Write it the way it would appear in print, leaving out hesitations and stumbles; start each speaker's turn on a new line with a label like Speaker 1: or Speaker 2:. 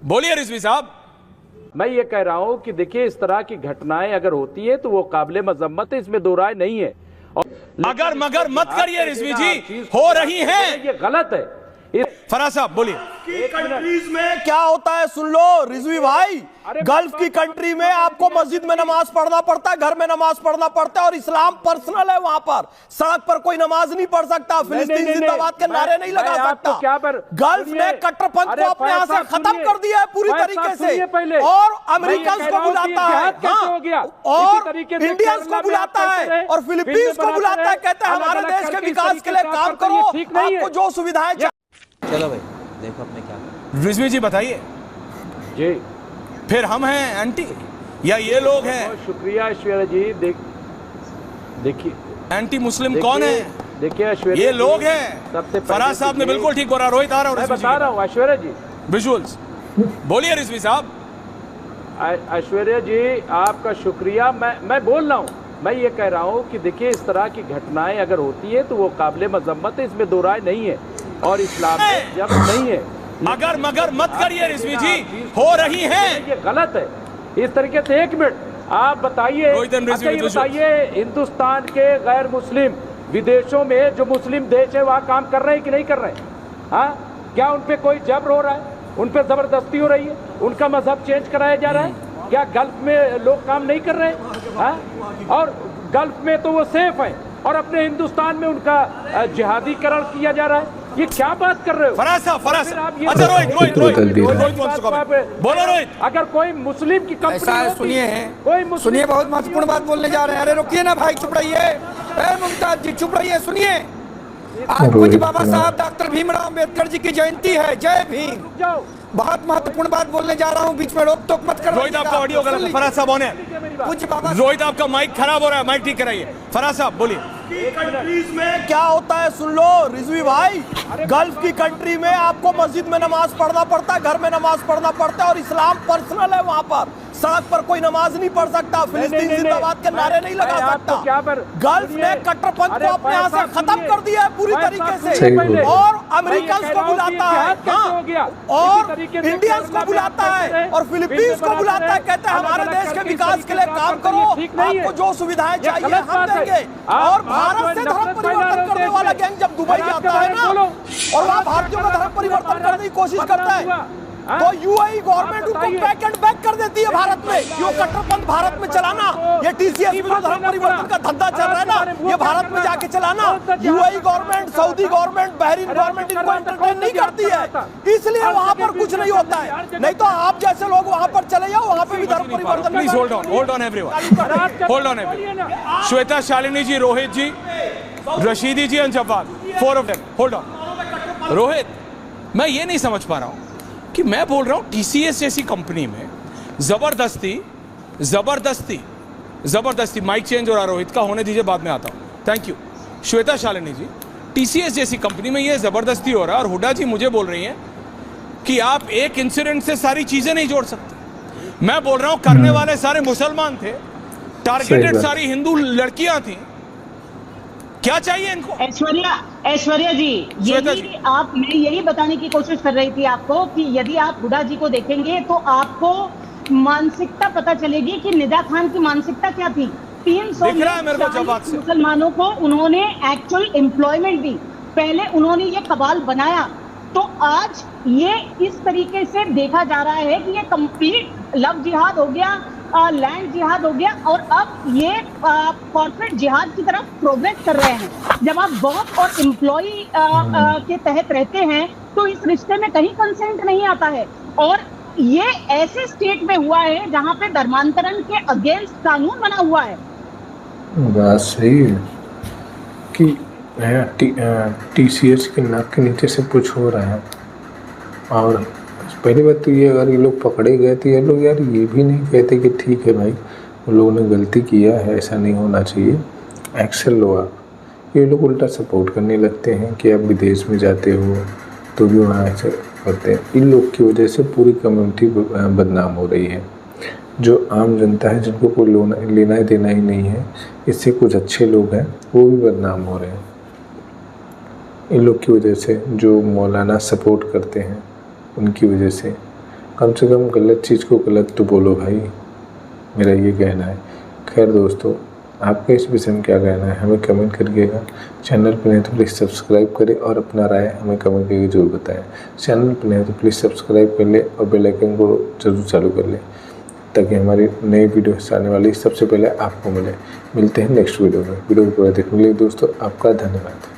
Speaker 1: बोलिए रिजवी साहब।
Speaker 2: मैं ये कह रहा हूँ कि देखिए इस तरह की घटनाएं अगर होती है तो वो काबिले मजम्मत है, इसमें दो राय नहीं है। और
Speaker 1: अगर मगर मत करिए रिजवी जी, हो रही है,
Speaker 2: ये गलत है।
Speaker 1: फराज साहब बोलिए।
Speaker 3: कंट्रीज में क्या होता है सुन लो रिजवी भाई, गल्फ की कंट्री में आपको मस्जिद में नमाज पढ़ना पड़ता है, घर में नमाज पढ़ना पड़ता है, और इस्लाम पर्सनल है। वहां पर सड़क पर कोई नमाज नहीं पढ़ सकता, फिलिस्तीन जिंदाबाद के नारे नहीं लगा सकता। गल्फ ने कट्टरपंथ को अपने यहां से खत्म कर दिया है पूरी तरीके से, और अमेरिकन को बुलाता है और इंडियंस को बुलाता है और फिलीपींस को बुलाता है, कहता है हमारे देश के विकास के लिए काम करो, आपको जो सुविधाएं।
Speaker 4: चलो भाई देखो अपने क्या।
Speaker 1: रिजवी जी बताइए
Speaker 2: जी,
Speaker 1: फिर हम हैं एंटी या ये लोग हैं?
Speaker 2: शुक्रिया ऐश्वर्या जी। देखिए
Speaker 1: एंटी मुस्लिम कौन है?
Speaker 2: देखिए ऐश्वर्या,
Speaker 1: ये लोग हैं। फराज साहब ने बिल्कुल ठीक बोला। रोहित आ रहा
Speaker 2: मैं बता रहा हूँ ऐश्वर्या जी,
Speaker 1: विजुअल्स बोलिए रिजवी साहब।
Speaker 2: ऐश्वर्या जी आपका शुक्रिया। मैं बोल रहा हूँ, मैं ये कह रहा हूँ कि देखिए इस तरह की घटनाएं अगर होती है तो वो काबिले मजम्मत है, इसमें दो राय नहीं है, और इस्लाम में जब नहीं है।
Speaker 1: अगर मगर मत करिए रिजवी जी, हो रही है,
Speaker 2: ये गलत है इस तरीके से। एक मिनट आप बताइए, बताइए हिंदुस्तान के गैर मुस्लिम विदेशों में जो मुस्लिम देश है वहाँ काम कर रहे हैं कि नहीं कर रहे हैं? हाँ, क्या उन पे कोई जबर हो रहा है? उन पे जबरदस्ती हो रही है? उनका मजहब चेंज कराया जा रहा है? क्या गल्फ में लोग काम नहीं कर रहे हैं? हाँ, और गल्फ में तो वो सेफ है, और अपने हिंदुस्तान में उनका जिहादीकरण किया जा रहा है। ये क्या बात कर रहे हो?
Speaker 1: फराज साहब, फराज अच्छा रोहित बोलो। रोहित,
Speaker 2: अगर कोई मुस्लिम की कंपनी
Speaker 5: सुनिए बहुत महत्वपूर्ण बात बोलने जा रहे हैं। अरे रुकिए ना भाई, चुप रहिए। मुमताज जी चुप रहिए, सुनिए। आज पूज्य बाबा साहब डॉक्टर भीमराव अम्बेडकर जी की जयंती है। जय भीम। बहुत महत्वपूर्ण बात बोलने जा रहा हूँ, बीच में रोक टोक मत करो।
Speaker 1: रोहित आपका ऑडियो गलत है। फराज साहब होने
Speaker 5: पूज्य बाबा,
Speaker 1: रोहित आपका माइक खराब हो रहा है, माइक ठीक कराइए। फराज साहब बोलिए।
Speaker 3: कंट्रीज में क्या होता है सुन लो रिजवी भाई, गल्फ की कंट्री में आपको मस्जिद में नमाज पढ़ना पड़ता है, घर में नमाज पढ़ना पड़ता है, और इस्लाम पर्सनल है। वहां पर सड़क पर कोई नमाज नहीं पढ़ सकता, फिलिस्तीन जिंदाबाद के नारे नहीं लगा सकता। गल्फ ने कट्टरपंथ को अपने यहां से खत्म कर दिया है पूरी तरीके से, और अमेरिकन को बुलाता है और इंडियंस को बुलाता है और फिलीपींस को बुलाता है, कहता है हमारे देश के विकास के लिए काम करो, आपको जो सुविधाएं चाहिए हम देंगे। और भारत से धर्म परिवर्तन करने वाला गैंग जब दुबई जाता है ना, और वहाँ भारतीयों का धर्म परिवर्तन करने की कोशिश करता है, तो यूएई गवर्नमेंट उनको बैक एंड बैक कर देती है भारत में। यो कट्टरपंथ भारत में चलाना, ये टीसीएस में जो धर्म परिवर्तन का धंधा चल रहा है ना, ये भारत में जाके चलाना, UAE government, Saudi government, Bahrain government इनको एंटरटेन नहीं करती है, इसलिए वहाँ पर कुछ नहीं होता है। नहीं तो आप जैसे लोग वहाँ पर चले जाओ, वहाँ पे भी धर्म परिवर्तन।
Speaker 1: Please hold on everyone, hold on everyone. Shweta, Shalini ji, Rohit ji, Rashidi ji and Jawad, 4 of them, hold on. Rohit, मैं ये नहीं समझ पा रहा हूँ कि मैं बोल रहा हूं टीसीएस जैसी कंपनी में जबरदस्ती माइक चेंज हो रहा, रोहित का होने दीजिए, बाद में आता हूं। Thank you. Shweta, Shalini ji, TCS जैसी कंपनी में ये जबरदस्ती हो रहा है, और हुडा जी मुझे बोल रही हैं कि आप एक इंसिडेंट से सारी चीजें नहीं जोड़ सकते। मैं बोल रहा हूं करने वाले सारे मुसलमान थे, टारगेटेड सारी हिंदू लड़कियां थी। क्या चाहिए इनको?
Speaker 6: ऐश्वर्या जी, यही आप, मैं यही बताने की कोशिश कर रही थी आपको कि यदि आप हुडा जी को देखेंगे तो आपको मानसिकता पता चलेगी कि निदा खान की मानसिकता क्या थी। 300 मुसलमानों को उन्होंने एक्चुअल एम्प्लॉयमेंट दी, पहले उन्होंने ये कबाल बनाया, तो आज ये इस तरीके से देखा जा रहा है कि ये कंप्लीट लव जिहाद हो गया, लैंड जिहाद हो गया, और अब ये कॉर्पोरेट जिहाद की तरफ प्रोग्रेस कर रहे हैं। जब आप बॉस और एम्प्लॉय के तहत रहते हैं तो इस रिश्ते में कहीं कंसेंट नहीं आता है, और ये ऐसे स्टेट में हुआ है जहां पे धर्मांतरण के अगेंस्ट कानून बना हुआ है।
Speaker 7: बात सही है कि टीसीएस के नाक के नीचे से कुछ हो रहा है। और पहली बात तो ये, अगर ये लोग पकड़े गए तो ये लोग यार ये भी नहीं कहते कि ठीक है भाई उन लोगों ने गलती किया है, ऐसा नहीं होना चाहिए, एक्शन लो आप। ये लोग उल्टा सपोर्ट करने लगते हैं कि आप विदेश में जाते हो तो भी वहाँ ऐसे करते हैं। इन लोग की वजह से पूरी कम्युनिटी बदनाम हो रही है। जो आम जनता है, जिनको कोई लेना देना ही नहीं है, इससे कुछ अच्छे लोग हैं वो भी बदनाम हो रहे हैं। इन लोग की वजह से जो मौलाना सपोर्ट करते हैं उनकी वजह से कम से कम गलत चीज़ को गलत तो बोलो भाई, मेरा ये कहना है। खैर दोस्तों, आपका इस विषय में क्या कहना है हमें कमेंट करिएगा। चैनल पर नहीं तो प्लीज़ सब्सक्राइब करें और अपना राय हमें कमेंट करके जरूर बताएं। चैनल पर नहीं तो प्लीज़ सब्सक्राइब कर ले और बेल आइकन को जरूर चालू कर ले, ताकि हमारी नई वीडियो आने वाली सबसे पहले आपको मिले। मिलते हैं नेक्स्ट वीडियो में। वीडियो को पूरा देखने के लिए दोस्तों आपका धन्यवाद।